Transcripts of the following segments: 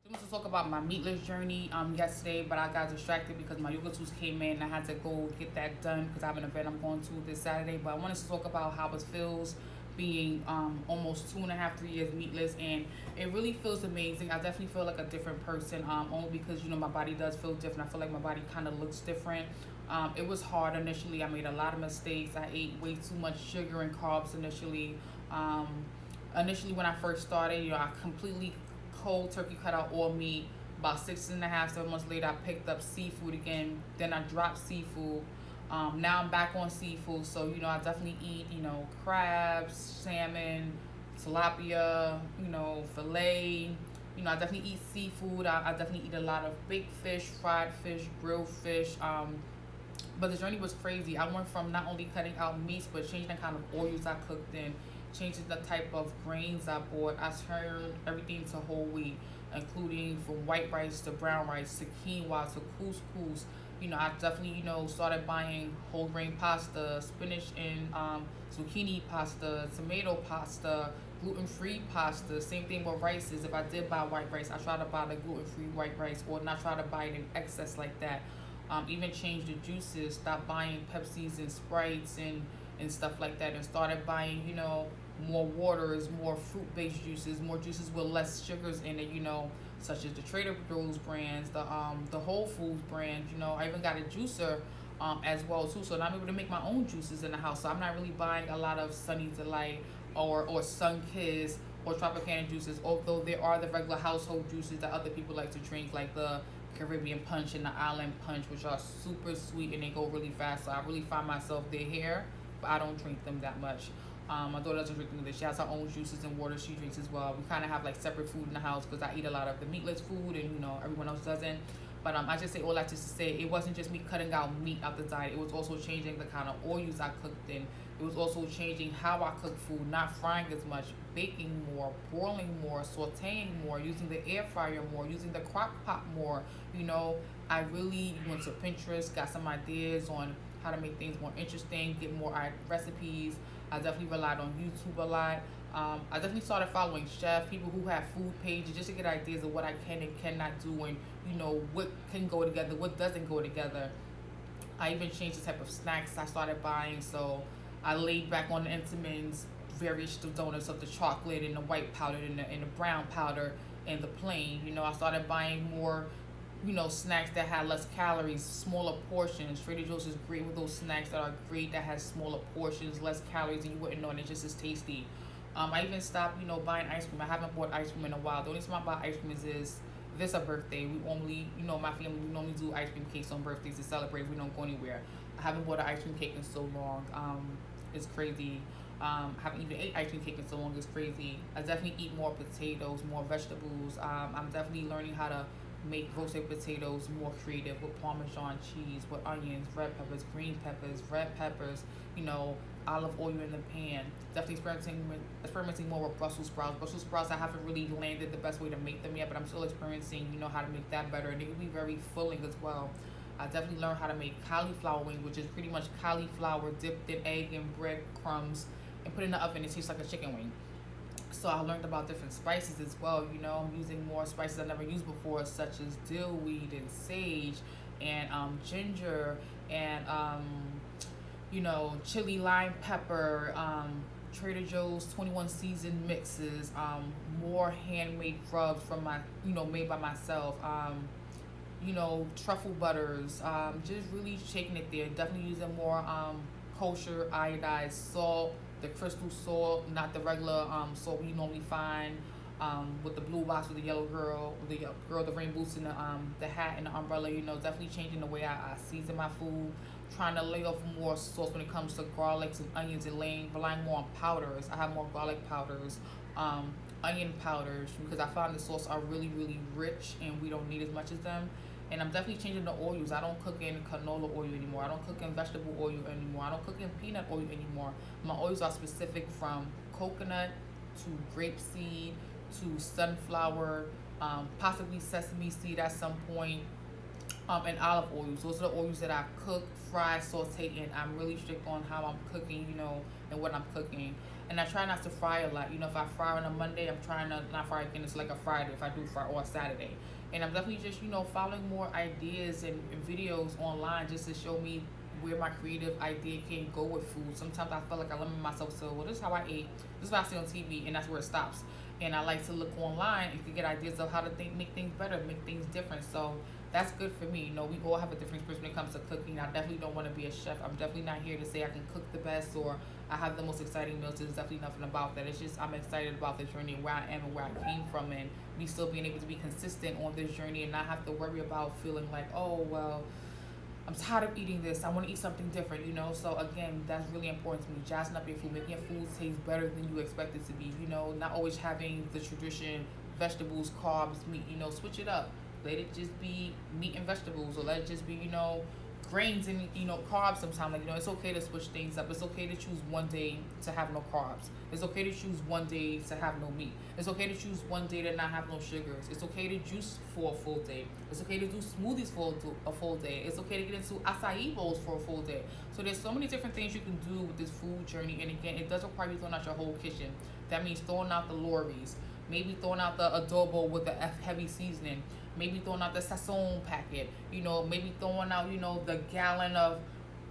I'm supposed to talk about my meatless journey yesterday, but I got distracted because my yoga tools came in and I had to go get that done because I have an event I'm going to this Saturday. But I wanted to talk about how it feels being almost 2.5, 3 years meatless, and it really feels amazing. I definitely feel like a different person, only because my body does feel different. I feel like my body kind of looks different. It was hard initially. I made a lot of mistakes. I ate way too much sugar and carbs initially. Um, Initially, when I first started, I completely cold turkey cut out all meat. About 6.5, 7 months later, I picked up seafood again. Then I dropped seafood. Now I'm back on seafood. So, I definitely eat, crabs, salmon, tilapia, filet. I definitely eat seafood. I definitely eat a lot of baked fish, fried fish, grilled fish. But the journey was crazy. I went from not only cutting out meats, but changing the kind of oils I cooked in, changing the type of grains I bought. I turned everything to whole wheat, including from white rice to brown rice to quinoa to couscous. I definitely, started buying whole grain pasta, spinach and zucchini pasta, tomato pasta, gluten free pasta. Same thing with rices. If I did buy white rice, I try to buy the gluten free white rice or not try to buy it in excess like that. Even changed the juices, stopped buying Pepsis and Sprites and stuff like that, and started buying, more waters, more fruit based juices, more juices with less sugars in it, such as the Trader Joe's brands, the Whole Foods brands. I even got a juicer as well too, so now I'm able to make my own juices in the house. So I'm not really buying a lot of Sunny Delight or Sun Kiss or Tropicana juices, although there are the regular household juices that other people like to drink, like the Caribbean Punch and the Island Punch, which are super sweet and they go really fast. So I really find myself they're here, but I don't drink them that much. My daughter doesn't drink them either. She has her own juices and water she drinks as well. We kind of have like separate food in the house because I eat a lot of the meatless food and everyone else doesn't. But I just say all that just to say it wasn't just me cutting out meat out the diet. It was also changing the kind of oils I cooked in. It was also changing how I cook food, not frying as much, baking more, broiling more, sauteing more, using the air fryer more, using the crock pot more. You know, I really went to Pinterest, got some ideas on how to make things more interesting, get more recipes. I definitely relied on YouTube a lot. I definitely started following chefs, people who have food pages, just to get ideas of what I can and cannot do, and what can go together, what doesn't go together. I even changed the type of snacks I started buying. So I laid back on the Entenmann's various donuts of the chocolate and the white powder and the brown powder and the plain. I started buying more, snacks that had less calories, smaller portions. Trader Joe's is great with those snacks that are great that has smaller portions, less calories, and you wouldn't know, and it's just as tasty. I even stopped, buying ice cream. I haven't bought ice cream in a while. The only time I buy ice cream is this a birthday. We only, my family, we normally do ice cream cakes on birthdays to celebrate. We don't go anywhere. I haven't bought an ice cream cake in so long. It's crazy. Haven't even ate ice cream cake in so long. It's crazy. I definitely eat more potatoes, more vegetables. I'm definitely learning how to make roasted potatoes more creative with Parmesan cheese, with onions, red peppers, green peppers, red peppers, olive oil in the pan. Definitely experimenting more with Brussels sprouts. Brussels sprouts, I haven't really landed the best way to make them yet, but I'm still experiencing, how to make that better. And it can be very filling as well. I definitely learned how to make cauliflower wings, which is pretty much cauliflower dipped in egg and breadcrumbs and put in the oven. It tastes like a chicken wing. So I learned about different spices as well. I'm using more spices I never used before, such as dill weed and sage and ginger and chili lime pepper. Trader Joe's 21 season mixes. More handmade rubs from my made by myself. Truffle butters. Just really shaking it there. Definitely using more kosher iodized salt, the crystal salt, not the regular salt we normally find with the blue box with the yellow girl, with the girl, the rain boots and the hat and the umbrella. Definitely changing the way I season my food. Trying to lay off more sauce when it comes to garlics and onions and relying more on powders. I have more garlic powders, onion powders, because I find the sauce are really, really rich and we don't need as much as them. And I'm definitely changing the oils. I don't cook in canola oil anymore. I don't cook in vegetable oil anymore. I don't cook in peanut oil anymore. My oils are specific from coconut to grapeseed to sunflower, possibly sesame seed at some point, and olive oils. Those are the oils that I cook, fry, saute in. I'm really strict on how I'm cooking, and what I'm cooking. And I try not to fry a lot. You know, if I fry on a Monday, I'm trying to not fry again. It's like a Friday if I do fry, or a Saturday. And I'm definitely just, you know, following more ideas and videos online just to show me where my creative idea can go with food. Sometimes I feel like I limit myself to, well, this is how I ate, this is what I see on TV, and that's where it stops. And I like to look online and to get ideas of how to make things better, make things different. So that's good for me. You know, we all have a different experience when it comes to cooking. I definitely don't want to be a chef. I'm definitely not here to say I can cook the best or I have the most exciting meals. There's definitely nothing about that. It's just I'm excited about the journey and where I am and where I came from, and me still being able to be consistent on this journey and not have to worry about feeling like, oh, well, I'm tired of eating this. I want to eat something different, you know? So, again, that's really important to me. Jazzing up your food, making your food taste better than you expect it to be, you know? Not always having the tradition, vegetables, carbs, meat, you know? Switch it up. Let it just be meat and vegetables, or let it just be, you know, grains and, you know, carbs sometimes. Like, you know, it's okay to switch things up. It's okay to choose one day to have no carbs. It's okay to choose one day to have no meat. It's okay to choose one day to not have no sugars. It's okay to juice for a full day. It's okay to do smoothies for a full day. It's okay to get into acai bowls for a full day. So there's so many different things you can do with this food journey. And again, it does require you throwing out your whole kitchen. That means throwing out the Lorries, maybe throwing out the adobo with the heavy seasoning, maybe throwing out the sazon packet, you know, maybe throwing out, you know, the gallon of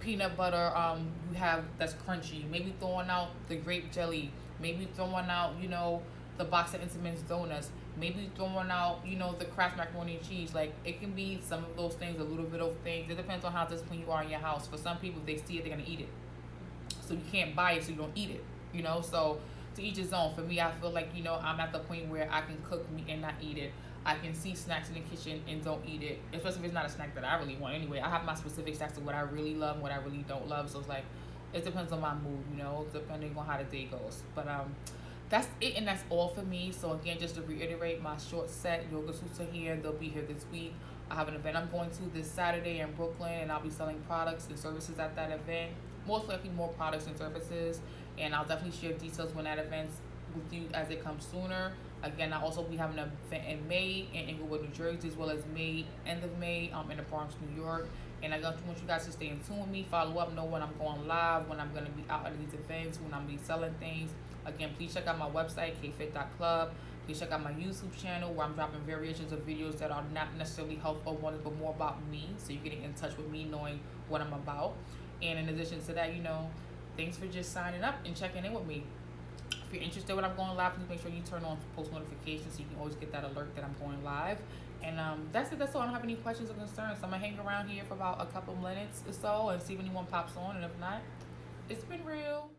peanut butter you have that's crunchy, maybe throwing out the grape jelly, maybe throwing out, you know, the box of Entenmann's donuts, maybe throwing out, you know, the Kraft macaroni and cheese. Like, it can be some of those things, a little bit of things. It depends on how disciplined you are in your house. For some people, if they see it, they're gonna eat it. So you can't buy it, so you don't eat it, you know? So to each his own. For me, I feel like, you know, I'm at the point where I can cook meat and not eat it. I can see snacks in the kitchen and don't eat it, especially if it's not a snack that I really want anyway. I have my specific snacks of what I really love and what I really don't love. So it's like, it depends on my mood, you know, depending on how the day goes. But that's it, and that's all for me. So again, just to reiterate, my short set yoga suits are here. They'll be here this week. I have an event I'm going to this Saturday in Brooklyn, and I'll be selling products and services at that event. Most likely more products and services, and I'll definitely share details when that event's with you as it comes sooner. Again, I'll also be having an event in May in Englewood, New Jersey, as well as end of May, in the Bronx, New York. And I want you guys to stay in tune with me, follow up, know when I'm going live, when I'm going to be out at these events, when I'm going to be selling things. Again, please check out my website, kfit.club. Please check out my YouTube channel, where I'm dropping variations of videos that are not necessarily health or wellness, but more about me. So you're getting in touch with me, knowing what I'm about. And in addition to that, you know, thanks for just signing up and checking in with me. If you're interested in what I'm going live, please make sure you turn on post notifications so you can always get that alert that I'm going live. And that's it. That's all. I don't have any questions or concerns. So I'm going to hang around here for about a couple minutes or so and see if anyone pops on. And if not, it's been real.